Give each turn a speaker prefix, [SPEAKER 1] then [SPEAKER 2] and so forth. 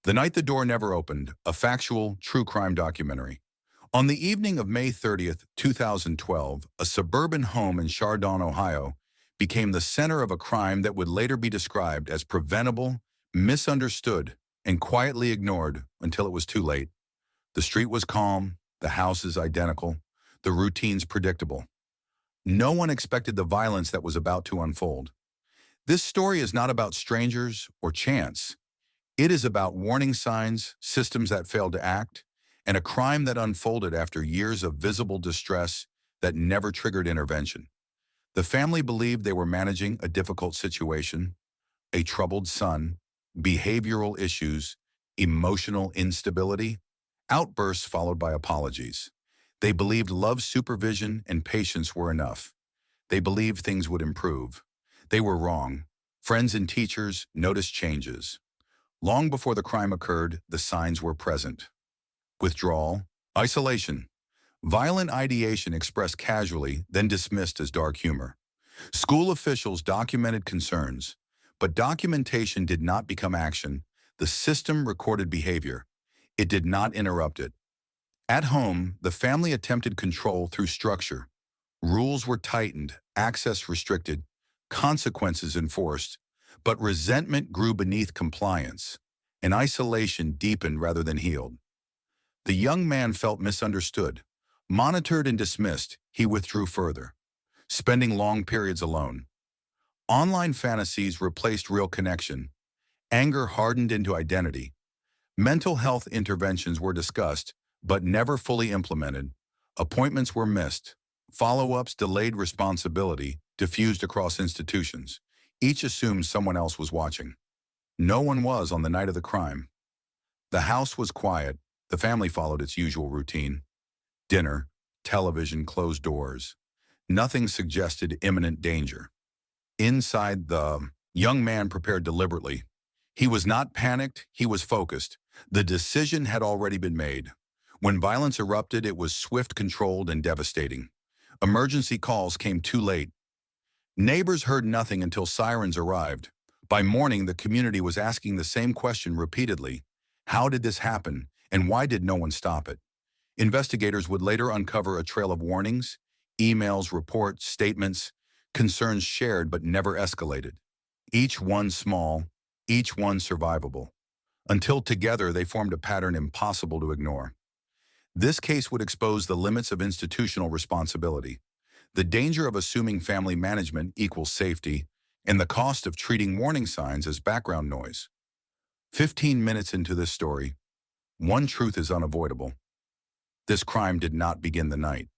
[SPEAKER 1] The Night the Door Never Opened, a factual, true crime documentary. On the evening of May 30th, 2012, a suburban home in Chardon, Ohio, became the center of a crime that would later be described as preventable, misunderstood, and quietly ignored until it was too late. The street was calm, the houses identical, the routines predictable. No one expected the violence that was about to unfold. This story is not about strangers or chance. It is about warning signs, systems that failed to act, and a crime that unfolded after years of visible distress that never triggered intervention. The family believed they were managing a difficult situation, a troubled son, behavioral issues, emotional instability, outbursts followed by apologies. They believed love, supervision, and patience were enough. They believed things would improve. They were wrong. Friends and teachers noticed changes. Long before the crime occurred, the signs were present. Withdrawal, isolation, violent ideation expressed casually, then dismissed as dark humor. School officials documented concerns, but documentation did not become action. The system recorded behavior. It did not interrupt it. At home, the family attempted control through structure. Rules were tightened, access restricted, consequences enforced, but resentment grew beneath compliance, and isolation deepened rather than healed. The young man felt misunderstood. Monitored and dismissed, he withdrew further, spending long periods alone. Online fantasies replaced real connection. Anger hardened into identity. Mental health interventions were discussed, but never fully implemented. Appointments were missed. Follow-ups delayed, responsibility diffused across institutions. Each assumed someone else was watching. No one was on the night of the crime. The house was quiet. The family followed its usual routine. Dinner, television, closed doors. Nothing suggested imminent danger. Inside, the young man prepared deliberately. He was not panicked, he was focused. The decision had already been made. When violence erupted, it was swift, controlled, and devastating. Emergency calls came too late. Neighbors heard nothing until sirens arrived. By morning, the community was asking the same question repeatedly. How did this happen, and why did no one stop it? Investigators would later uncover a trail of warnings, emails, reports, statements, concerns shared but never escalated. Each one small, each one survivable. Until together they formed a pattern impossible to ignore. This case would expose the limits of institutional responsibility, the danger of assuming family management equals safety, and the cost of treating warning signs as background noise. 15 minutes into this story, one truth is unavoidable. This crime did not begin the night.